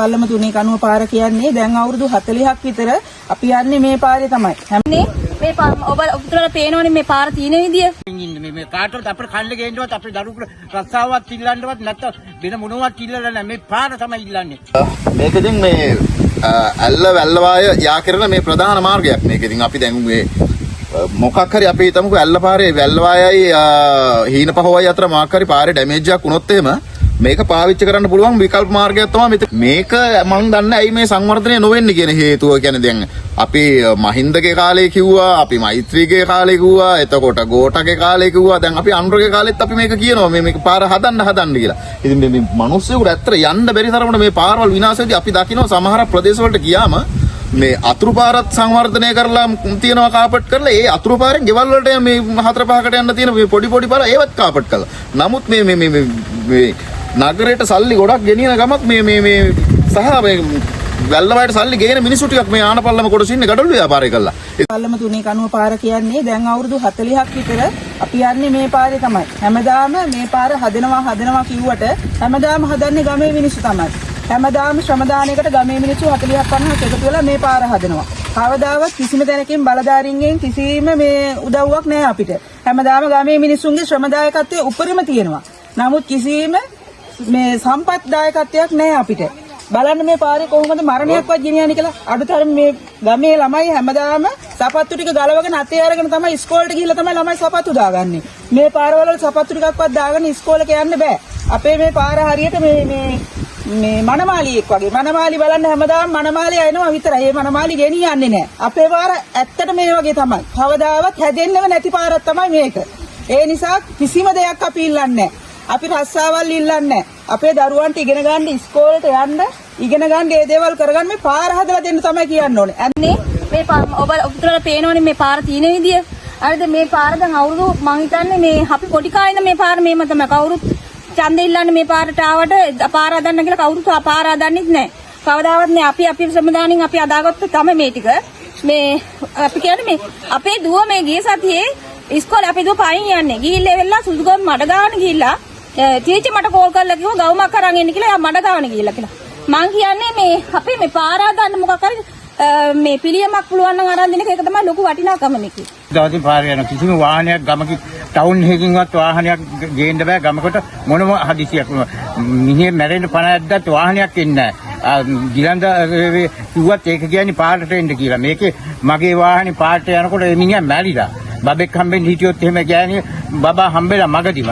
පල්ලම 390 පාර කියන්නේ දැන් අවුරුදු 40ක් විතර අපි යන්නේ මේ පාරේ තමයි. හැමනේ මේ ඔබතුමාලා පේනවනේ මේ පාර තියෙන විදිය. මේ කාටවත් අපේ කල්ලේ ගේන්නවත් අපේ දරුවෝ රස්සාවක් ඉල්ලන්නවත් නැත්නම් වෙන මොනවත් ඉල්ලලා නැහැ. මේ පාර තමයි ඉල්ලන්නේ. මේක ඉතින් මේ ඇල්ල වැල්ලවාය යා කරන මේ ප්‍රධාන මාර්ගයක්. මේක ඉතින් අපි දැන් මේ මොකක් හරි අපි හිතමුකෝ ඇල්ල පාරේ වැල්ලවායයි හීනපහවයි අතර මොකක් හරි පාරේ ඩැමේජ් එකක් වුණොත් එහෙම මේක පාවිච්චි කරන්න පුළුවන් විකල්ප මාර්ගයක් තමයි මේක මම දන්නේ ඇයි මේ සංවර්ධනය නොවෙන්නේ කියන හේතුව කියන්නේ දැන් අපි මහින්දගේ කාලේ කිව්වා අපි මෛත්‍රීගේ කාලේ කිව්වා එතකොට ගෝඨගේ කාලේ කිව්වා දැන් අපි අනුරගේ කාලෙත් අපි මේක කියනවා මේක පාර හදන්න කියලා. ඉතින් මේ මිනිස්සුන්ට ඇත්තට යන්න බැරි තරමට මේ පාරවල් විනාශ වෙද්දී අපි දකිනවා සමහර ප්‍රදේශ වලට ගියාම මේ අතුරු පාරත් සංවර්ධනය කරලා තියනවා කාපට් කරලා ඒ අතුරු පාරෙන් ගෙවල් වලට මේ 4-5කට යන්න තියෙන මේ පොඩි පාර ඒවත් කාපට් කරලා. නමුත් මේ නගරයට සල්ලි ගොඩක් ගෙනියන ගමක් මේ සහ මේ වැල්ලවායට සල්ලි ගේන මිනිස්සු ටිකක් මේ ආනපල්ලම කොටස ඉන්නේ ගඩොල් ව්‍යාපාරය කරලා. පල්ලම 390 පාර කියන්නේ දැන් අවුරුදු 40ක් විතර අපි යන්නේ මේ පාරේ තමයි. හැමදාම මේ පාර හදනවා කිව්වට හැමදාම හදන්නේ ගමේ මිනිස්සු තමයි. හැමදාම ශ්‍රමදානයකට ගමේ මිනිස්සු 40ක් 50ක් එකතු වෙලා මේ පාර හදනවා. කවදාවත් කිසිම තැනකින් බලධාරීන්ගෙන් කිසිම මේ උදව්වක් නැහැ අපිට. හැමදාම ගමේ මිනිස්සුන්ගේ ශ්‍රමදායකත්වයේ උපරිම තියෙනවා. නමුත් කිසිම මේ සම්පත්දායකත්වයක් නැහැ අපිට. බලන්න මේ පාරේ කොහොමද මරණයක්වත් ගෙනියන්නේ කියලා. අඩුතරම මේ ගමේ ළමයි හැමදාම සපත්තු ටික ගලවගෙන අතේ අරගෙන තමයි ඉස්කෝලේට ගිහිල්ලා තමයි ළමයි සපත්තු දාගන්නේ. මේ පාරවල සපත්තු ටිකක්වත් දාගෙන ඉස්කෝලේට යන්න බෑ. අපේ මේ පාර හරියට මේ මනමාලියෙක් වගේ. මනමාලි බලන්න හැමදාම මනමාලි එනවා විතරයි. මේ මනමාලි ගෙනියන්නේ නැහැ. අපේ පාර ඇත්තට මේ වගේ තමයි. කවදාවත් හැදෙන්නව නැති පාරක් තමයි මේක. ඒ නිසා කිසිම දෙයක් අපි ඉල්ලන්නේ නැහැ. අපි රස්සාවල් ඉල්ලන්නේ අපේ දරුවන්ට ඉගෙන ගන්න ඉස්කෝලේට යන්න ඉගෙන ගන්න ඒ දේවල් කරගන්න මේ පාර හදලා දෙන්න තමයි කියන්න ඕනේ. අන්නේ මේ ඔබතුමාලා පේනවනේ මේ පාර තියෙන විදිය. හරිද මේ පාර දැන් අවුරුදු මං හිතන්නේ මේ අපි පොඩි කාලේ මේ පාර මේම තමයි කවුරුත් ඡන්ද ඉල්ලන්නේ මේ පාරට ආවට පාර හදන්න කියලා කවුරුත් පාර හදන්නෙත් නැහැ. කවදාවත් නෑ අපි සම්මදානින් අපි අදාගත්ත තමයි මේ ටික. මේ අපි කියන්නේ මේ අපේ දුව මේ ගිය සතියේ ඉස්කෝලේ අපේ දුව පයින් යන්නේ. ගිහිල්ලා වෙලා සුදුගම් මඩ ගාන ගිහිල්ලා චීචි මට කෝල් කරලා කිව්වා ගවුමක් අරන් එන්න කියලා. මඩ ගාන ගිහිල්ලා කියලා. මං කියන්නේ මේ අපි මේ පාර හදන්න මොකක් හරි මේ පිළියමක් පුළුවන් නම් අරන් දෙන එක තමයි ලොකු වටිනාකම මේකේ. දවසින් පාර යන කිසිම වාහනයක් ගමක ටවුන් එකකින්වත් වාහනයක් ගේන්න බෑ. ගමකට මොනම හදිසියක් මිනිහ මැරෙන්න පණ ඇද්දත් වාහනයක් එන්නේ නැහැ. ගිලන්ද කිව්වත් ඒක කියන්නේ පාරට එන්න කියලා. මේකේ මගේ වාහනේ පාරට යනකොට මිනිහා මැරිලා. බබෙක් හම්බෙන්න හිටියොත් එහෙම ගෑණිය බබා හම්බෙලා මගදීම